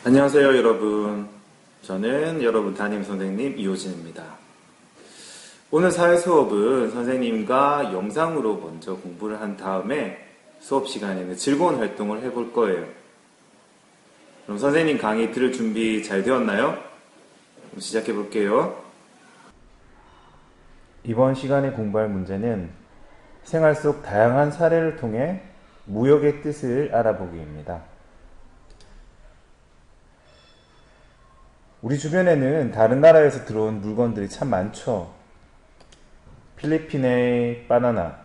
안녕하세요, 여러분. 저는 여러분 담임 선생님 이호진입니다. 오늘 사회 수업은 선생님과 영상으로 먼저 공부를 한 다음에 수업 시간에는 즐거운 활동을 해볼 거예요. 그럼 선생님 강의 들을 준비 잘 되었나요? 그럼 시작해 볼게요. 이번 시간에 공부할 문제는 생활 속 다양한 사례를 통해 무역의 뜻을 알아보기입니다. 우리 주변에는 다른 나라에서 들어온 물건들이 참 많죠. 필리핀의 바나나,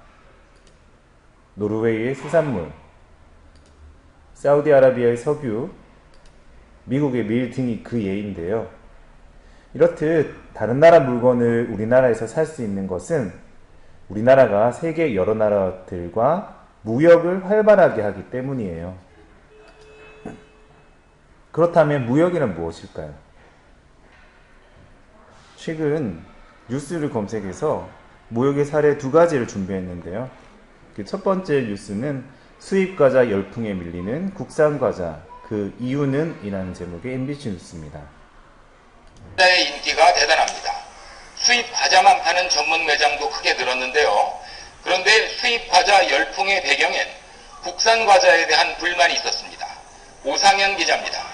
노르웨이의 수산물, 사우디아라비아의 석유, 미국의 밀 등이 그 예인데요. 이렇듯 다른 나라 물건을 우리나라에서 살 수 있는 것은 우리나라가 세계 여러 나라들과 무역을 활발하게 하기 때문이에요. 그렇다면 무역이란 무엇일까요? 최근 뉴스를 검색해서 무역의 사례 두 가지를 준비했는데요. 첫 번째 뉴스는 수입과자 열풍에 밀리는 국산과자, 그 이유는? 이라는 제목의 MBC 뉴스입니다. 과자의 인기가 대단합니다. 수입 과자만 파는 전문 매장도 크게 늘었는데요. 그런데 수입 과자 열풍의 배경엔 국산 과자에 대한 불만이 있었습니다. 오상현 기자입니다.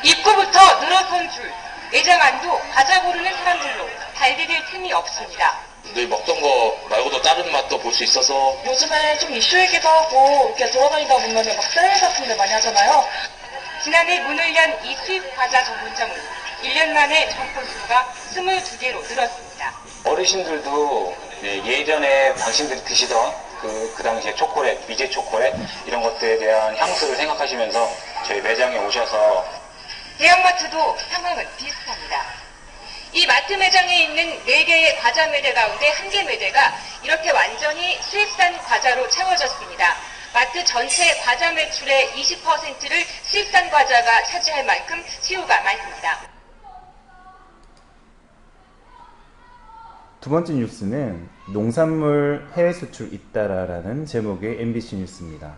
입구부터 늘어선 줄, 매장 안도 과자 고르는 사람들로 발디딜 틈이 없습니다. 늘 먹던 거 말고도 다른 맛도 볼 수 있어서 요즘에 좀 이슈이기도 하고 이렇게 돌아다니다 보면 막 세일 같은 데 많이 하잖아요. 지난해 문을 연 이 수입 과자 전문점은 1년 만에 점포 수가 22개로 늘었습니다. 어르신들도 예전에 당신들이 드시던 그 당시에 초콜릿, 미제 초콜릿 이런 것들에 대한 향수를 생각하시면서 저희 매장에 오셔서 대형마트도 상황은 비슷합니다. 이 마트 매장에 있는 4개의 과자 매대 가운데 1개 매대가 이렇게 완전히 수입산 과자로 채워졌습니다. 마트 전체 과자 매출의 20%를 수입산 과자가 차지할 만큼 수요가 많습니다. 두 번째 뉴스는 농산물 해외 수출 잇따라라는 제목의 MBC 뉴스입니다.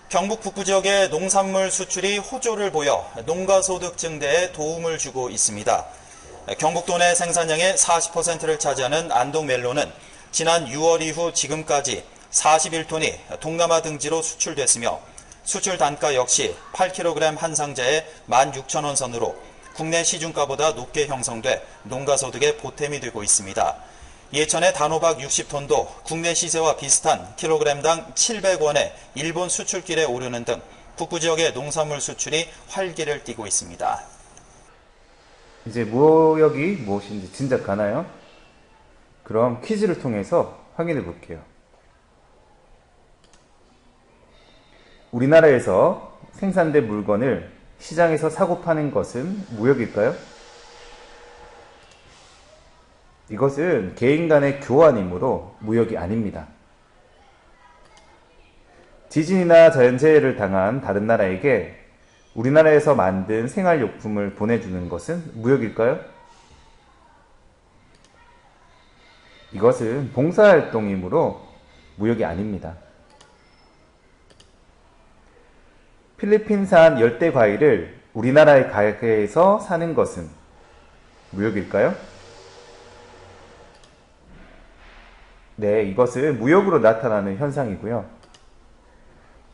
경북 북부 지역의 농산물 수출이 호조를 보여 농가소득 증대에 도움을 주고 있습니다. 경북도 내 생산량의 40%를 차지하는 안동멜론은 지난 6월 이후 지금까지 41톤이 동남아 등지로 수출됐으며 수출 단가 역시 8kg 한 상자에 16,000원 선으로 국내 시중가보다 높게 형성돼 농가소득에 보탬이 되고 있습니다. 예천의 단호박 60톤도 국내 시세와 비슷한 킬로그램당 700원에 일본 수출길에 오르는 등 북부 지역의 농산물 수출이 활기를 띠고 있습니다. 이제 무역이 무엇인지 짐작가나요? 그럼 퀴즈를 통해서 확인해 볼게요. 우리나라에서 생산된 물건을 시장에서 사고 파는 것은 무역일까요? 이것은 개인 간의 교환이므로 무역이 아닙니다. 지진이나 자연재해를 당한 다른 나라에게 우리나라에서 만든 생활용품을 보내주는 것은 무역일까요? 이것은 봉사활동이므로 무역이 아닙니다. 필리핀산 열대 과일을 우리나라의 가게에서 사는 것은 무역일까요? 네, 이것은 무역으로 나타나는 현상이고요.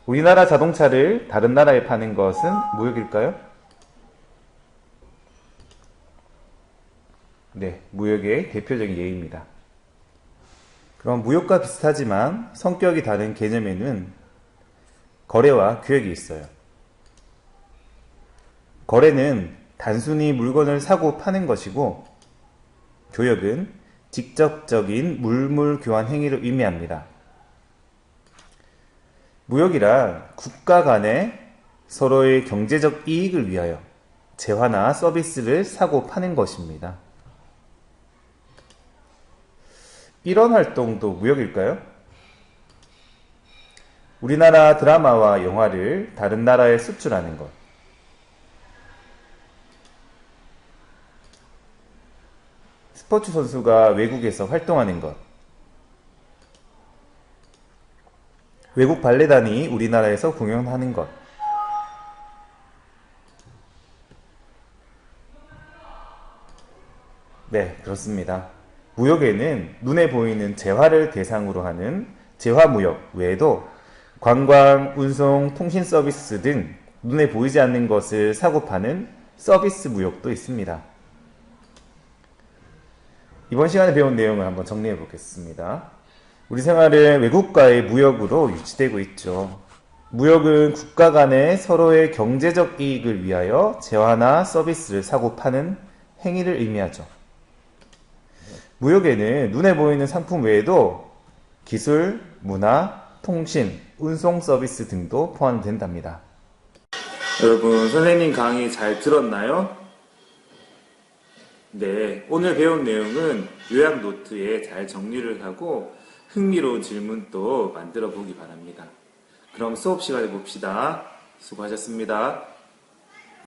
우리나라 자동차를 다른 나라에 파는 것은 무역일까요? 네, 무역의 대표적인 예입니다. 그럼 무역과 비슷하지만 성격이 다른 개념에는 거래와 교역이 있어요. 거래는 단순히 물건을 사고 파는 것이고 교역은 직접적인 물물 교환 행위를 의미합니다. 무역이란 국가 간에 서로의 경제적 이익을 위하여 재화나 서비스를 사고 파는 것입니다. 이런 활동도 무역일까요? 우리나라 드라마와 영화를 다른 나라에 수출하는 것, 스포츠 선수가 외국에서 활동하는 것, 외국 발레단이 우리나라에서 공연하는 것, 네, 그렇습니다. 무역에는 눈에 보이는 재화를 대상으로 하는 재화무역 외에도 관광, 운송, 통신 서비스 등 눈에 보이지 않는 것을 사고 파는 서비스 무역도 있습니다. 이번 시간에 배운 내용을 한번 정리해 보겠습니다. 우리 생활은 외국과의 무역으로 유지되고 있죠. 무역은 국가 간의 서로의 경제적 이익을 위하여 재화나 서비스를 사고 파는 행위를 의미하죠. 무역에는 눈에 보이는 상품 외에도 기술, 문화, 통신, 운송 서비스 등도 포함된답니다. 여러분, 선생님 강의 잘 들었나요? 네, 오늘 배운 내용은 요약 노트에 잘 정리를 하고 흥미로운 질문도 만들어 보기 바랍니다. 그럼 수업 시간에 봅시다. 수고하셨습니다.